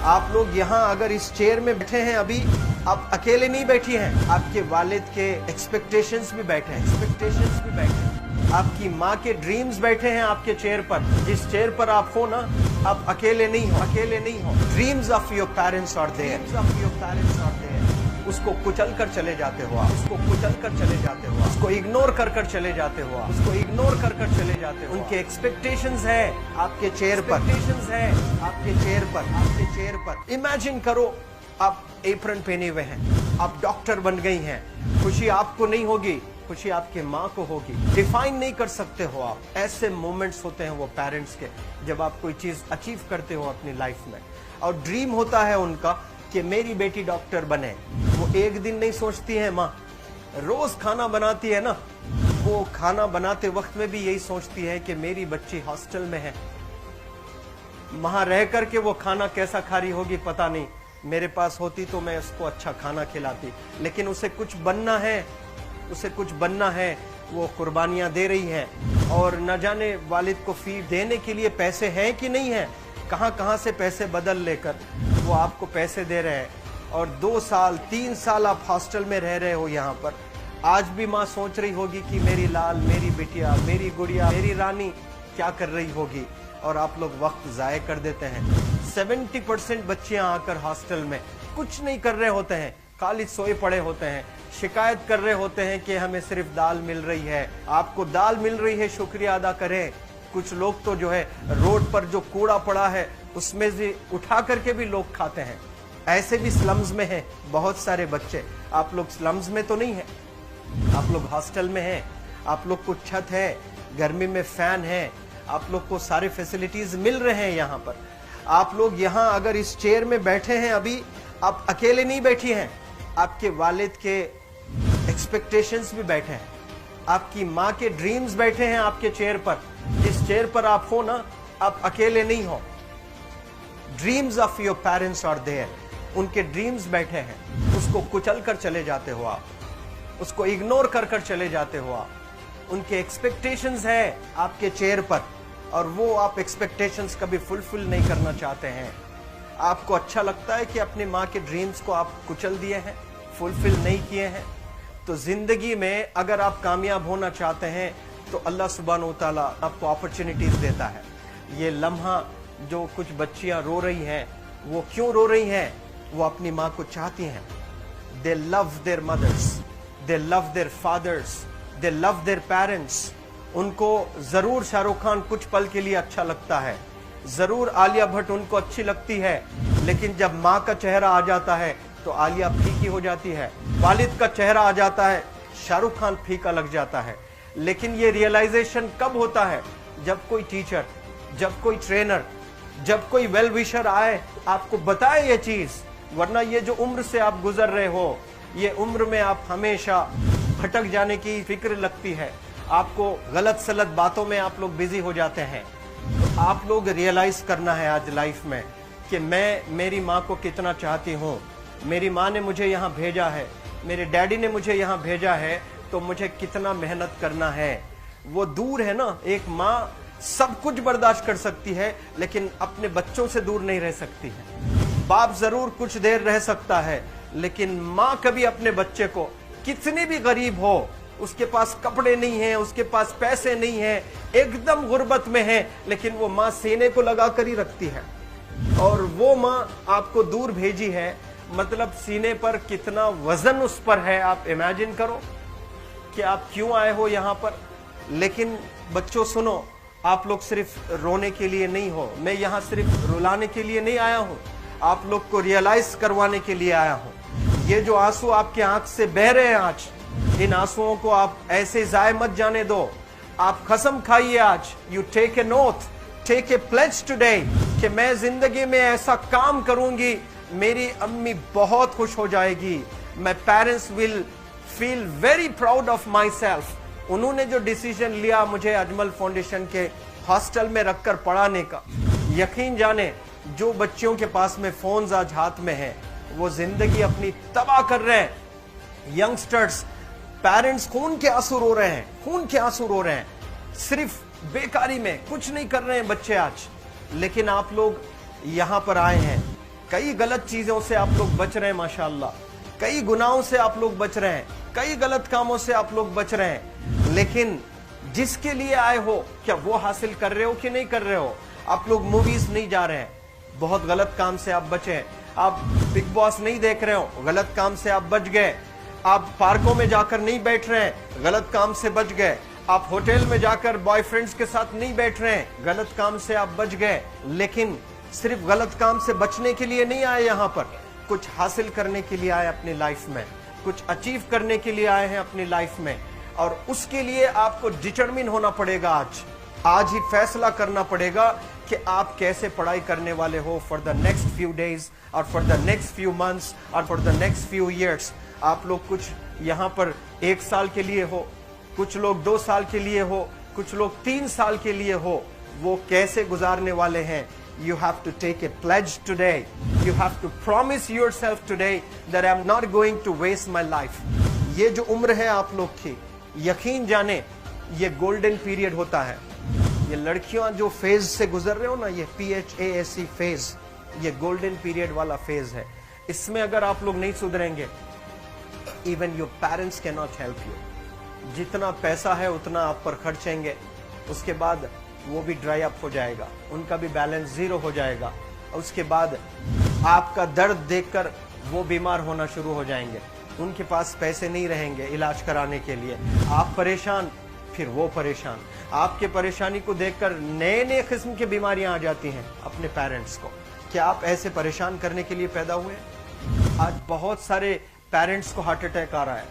आप लोग यहाँ अगर इस चेयर में बैठे हैं अभी, आप अकेले नहीं बैठी हैं, आपके वालिद के एक्सपेक्टेशंस भी बैठे हैं, आपकी माँ के ड्रीम्स बैठे हैं आपके चेयर पर। जिस चेयर पर आप हो ना, आप अकेले नहीं हो। Dreams of your parents are there. उसको कुचल कर चले जाते हो आप, उसको इग्नोर कर चले जाते हो उनके एक्सपेक्टेशंस है आपके चेयर पर। इमेजिन करो आप एप्रन पहने हुए हैं, आप डॉक्टर बन गई हैं। खुशी आपको नहीं होगी, खुशी आपके माँ को होगी। डिफाइन नहीं कर सकते हो आप। ऐसे मोमेंट्स होते हैं वो पेरेंट्स के, जब आप कोई चीज अचीव करते हो अपनी लाइफ में, और ड्रीम होता है उनका कि मेरी बेटी डॉक्टर बने। वो एक दिन नहीं सोचती है माँ, रोज खाना बनाती है ना, वो खाना बनाते वक्त में भी यही सोचती है कि मेरी बच्ची हॉस्टल में है, वहां रह करके वो खाना कैसा खा रही होगी पता नहीं, मेरे पास होती तो मैं उसको अच्छा खाना खिलाती। लेकिन उसे कुछ बनना है, वो कुर्बानियां दे रही है, और न जाने वालिद को फी देने के लिए पैसे हैं कि नहीं है, कहां से पैसे बदल लेकर वो आपको पैसे दे रहे हैं। और 2 साल 3 साल आप हॉस्टल में रह रहे हो यहाँ पर। आज भी माँ सोच रही होगी कि मेरी लाल, मेरी बिटिया, मेरी गुड़िया, मेरी रानी क्या कर रही होगी, और आप लोग वक्त जाया कर देते हैं। 70% बच्चियां आकर हॉस्टल में कुछ नहीं कर रहे होते हैं, खाली सोए पड़े होते हैं, शिकायत कर रहे होते हैं कि हमें सिर्फ दाल मिल रही है। आपको दाल मिल रही है, शुक्रिया अदा करें। कुछ लोग तो जो है रोड पर जो कूड़ा पड़ा है उसमें से उठा करके भी लोग खाते हैं। ऐसे भी स्लम्स में हैं बहुत सारे बच्चे। आप लोग स्लम्स में तो नहीं है, आप लोग हॉस्टल में हैं, आप लोग को छत है, गर्मी में फैन है, आप लोग को सारे फैसिलिटीज मिल रहे हैं यहाँ पर। आप लोग यहाँ अगर इस चेयर में बैठे हैं अभी, आप अकेले नहीं बैठी हैं, आपके वालिद के एक्सपेक्टेशंस भी बैठे हैं, आपकी माँ के ड्रीम्स बैठे हैं आपके चेयर पर। जिस चेयर पर आप हो ना, आप अकेले नहीं हो। Dreams of your parents are there. उनके ड्रीम्स बैठे हैं, उसको कुचल कर चले जाते हो आप, उसको इग्नोर कर चले जाते हो आप। उनके एक्सपेक्टेशंस है आपके चेयर पर, और वो आप एक्सपेक्टेशंस कभी फुलफिल नहीं करना चाहते हैं। आपको अच्छा लगता है कि अपनी माँ के ड्रीम्स को आप कुचल दिए हैं, फुलफिल नहीं किए हैं। तो जिंदगी में अगर आप कामयाब होना चाहते हैं तो अल्लाह सुब्हानहू तआला आपको अपॉर्चुनिटीज देता है। ये लम्हा जो कुछ बच्चियां रो रही हैं, वो क्यों रो रही हैं? वो अपनी माँ को चाहती हैं। They love their mothers, they love their fathers, they love their parents. उनको जरूर शाहरुख खान कुछ पल के लिए अच्छा लगता है, जरूर आलिया भट्ट उनको अच्छी लगती है, लेकिन जब माँ का चेहरा आ जाता है तो आलिया फीकी हो जाती है। वालिद का चेहरा आ जाता है, शाहरुख खान फीका लग जाता है। लेकिन ये रियलाइजेशन कब होता है? जब कोई टीचर, जब कोई ट्रेनर, जब कोई वेल विशर आए, आपको बताए ये चीज। वरना ये जो उम्र से आप गुजर रहे हो, ये उम्र में आप हमेशा भटक जाने की फिक्र लगती है, आपको गलत सलत बातों में आप लोग बिजी हो जाते हैं। तो आप लोग रियलाइज करना है आज लाइफ में कि मैं मेरी माँ को कितना चाहती हूँ। मेरी माँ ने मुझे यहाँ भेजा है, मेरे डैडी ने मुझे यहाँ भेजा है, तो मुझे कितना मेहनत करना है। वो दूर है ना, एक माँ सब कुछ बर्दाश्त कर सकती है, लेकिन अपने बच्चों से दूर नहीं रह सकती है। बाप जरूर कुछ देर रह सकता है, लेकिन माँ कभी अपने बच्चे को, कितनी भी गरीब हो, उसके पास कपड़े नहीं हैं, उसके पास पैसे नहीं हैं, एकदम गुर्बत में है, लेकिन वो माँ सीने को लगा कर ही रखती है। और वो माँ आपको दूर भेजी है, मतलब सीने पर कितना वजन उस पर है। आप इमेजिन करो कि आप क्यों आए हो यहाँ पर। लेकिन बच्चों सुनो, आप लोग सिर्फ रोने के लिए नहीं हो, मैं यहाँ सिर्फ रुलाने के लिए नहीं आया हूँ, आप लोग को रियलाइज करवाने के लिए आया हूँ। ये जो आंसू आपके आंख से बह रहे हैं आज, इन आंसुओं को आप ऐसे जाए मत जाने दो। आप कसम खाइए आज, you take a note, take a pledge today, कि मैं जिंदगी में ऐसा काम करूंगी, मेरी अम्मी बहुत खुश हो जाएगी। My parents will feel very proud of my self. उन्होंने जो डिसीजन लिया मुझे अजमल फाउंडेशन के हॉस्टल में रखकर पढ़ाने का, यकीन जाने जो बच्चियों के पास में फोन्स आज हाथ में हैं, वो जिंदगी अपनी तबाह कर रहे हैं। यंगस्टर्स, पेरेंट्स खून के आंसू रो रहे हैं, खून के आंसू रो रहे हैं, सिर्फ बेकारी में कुछ नहीं कर रहे हैं बच्चे आज। लेकिन आप लोग यहाँ पर आए हैं, कई गलत चीजों से आप लोग बच रहे हैं माशाअल्लाह, कई गुनाहों से आप लोग बच रहे हैं, कई गलत कामों से आप लोग बच रहे हैं, लेकिन जिसके लिए आए हो क्या वो हासिल कर रहे हो कि नहीं कर रहे हो? आप लोग मूवीज नहीं जा रहे हैं, बहुत गलत काम से आप बचे हैं। आप बिग बॉस नहीं देख रहे हो, गलत काम से आप बच गए। आप पार्कों में जाकर नहीं बैठ रहे हैं, गलत काम से बच गए। आप होटल में जाकर बॉयफ्रेंड्स के साथ नहीं बैठ रहे हैं, गलत काम से आप बच गए। लेकिन सिर्फ गलत काम से बचने के लिए नहीं आए, यहाँ पर कुछ हासिल करने के लिए आए अपनी लाइफ में, कुछ अचीव करने के लिए आए हैं अपनी लाइफ में। और उसके लिए आपको डिटरमिन होना पड़ेगा। आज ही फैसला करना पड़ेगा कि आप कैसे पढ़ाई करने वाले हो for the next few days और for the next few months और for the next few years. आप लोग कुछ यहाँ पर 1 साल के लिए हो, कुछ लोग 2 साल के लिए हो, कुछ लोग 3 साल के लिए हो, वो कैसे गुजारने वाले हैं? You have to take a pledge today. You have to promise yourself today that I'm not going to waste my life. ये जो उम्र है आप लोग की, यकीन जाने ये गोल्डन पीरियड होता है। ये लड़कियां जो फेज से गुजर रहे हो ना, ये PHASE फेज, ये गोल्डन पीरियड वाला फेज है। इसमें अगर आप लोग नहीं सुधरेंगे, even your parents cannot help you. जितना पैसा है उतना आप पर खर्चेंगे, उसके बाद वो भी ड्राई अप हो जाएगा, उनका भी बैलेंस जीरो हो जाएगा। उसके बाद आपका दर्द देखकर वो बीमार होना शुरू हो जाएंगे, उनके पास पैसे नहीं रहेंगे इलाज कराने के लिए। आप परेशान, फिर वो परेशान। आपके परेशानी को देखकर नए नए किस्म की बीमारियां आ जाती हैं अपने पेरेंट्स को। क्या आप ऐसे परेशान करने के लिए पैदा हुए? आज बहुत सारे पेरेंट्स को हार्ट अटैक आ रहा है,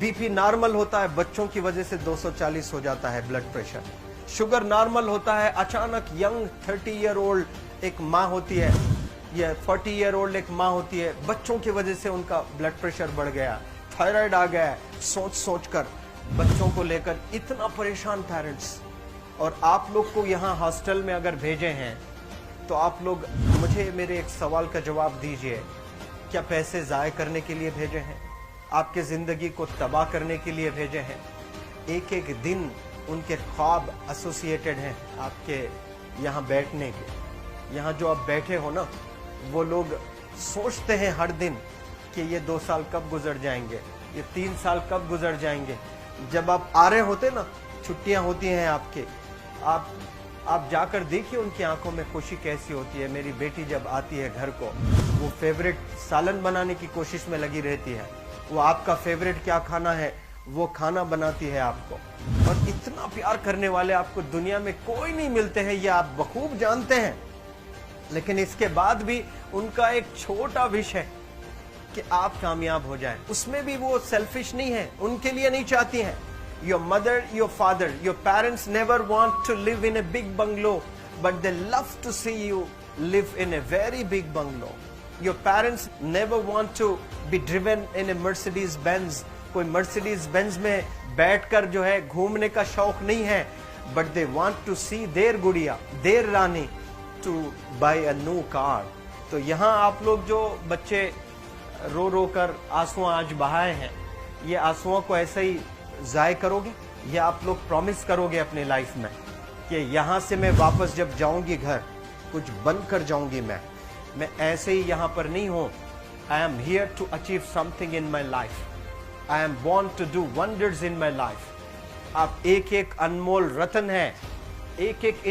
बीपी नॉर्मल होता है, बच्चों की वजह से 240 हो जाता है ब्लड प्रेशर। शुगर नॉर्मल होता है, अचानक यंग 30 ईयर ओल्ड एक माँ होती है या 40 ईयर ओल्ड एक माँ होती है, बच्चों की वजह से उनका ब्लड प्रेशर बढ़ गया, थायराइड आ गया। सोच सोच कर बच्चों को लेकर इतना परेशान पेरेंट्स। और आप लोग को यहाँ हॉस्टल में अगर भेजे हैं तो आप लोग मुझे मेरे एक सवाल का जवाब दीजिए, क्या पैसे ज़ाय करने के लिए भेजे हैं? आपके जिंदगी को तबाह करने के लिए भेजे हैं? एक एक दिन उनके ख्वाब एसोसिएटेड हैं आपके यहाँ बैठने के। यहाँ जो आप बैठे हो ना, वो लोग सोचते हैं हर दिन कि ये 2 साल कब गुजर जाएंगे, ये 3 साल कब गुजर जाएंगे। जब आप आ रहे होते ना, छुट्टियाँ होती हैं आपके, आप जाकर देखिए उनकी आंखों में खुशी कैसी होती है। मेरी बेटी जब आती है घर को, वो फेवरेट सालन बनाने की कोशिश में लगी रहती है। वो आपका फेवरेट क्या खाना है वो खाना बनाती है आपको। और इतना प्यार करने वाले आपको दुनिया में कोई नहीं मिलते हैं, ये आप बखूब जानते हैं। लेकिन इसके बाद भी उनका एक छोटा विश है कि आप कामयाब हो जाएं। उसमें भी वो सेल्फिश नहीं है, उनके लिए नहीं चाहती हैं। Your mother, your father, your parents never want to live in a big bungalow, but they love to see you live in a very big bungalow. Your parents never want to be driven in a Mercedes Benz. कोई Mercedes Benz में बैठकर जो है घूमने का शौक नहीं है, but they want to see their गुड़िया, their Rani to buy a new car. तो यहाँ आप लोग जो बच्चे रो रो कर आंसू आज बहाए हैं, ये आंसुओं को ऐसे ही ज़ाय करोगे? ये आप लोग प्रॉमिस करोगे अपनी लाइफ में कि यहाँ से मैं वापस जब जाऊंगी घर, कुछ बन कर जाऊंगी। मैं ऐसे ही यहाँ पर नहीं हूँ। I am here to achieve something in my life. I am born to do wonders in my life. आप एक एक अनमोल रत्न है, एक एक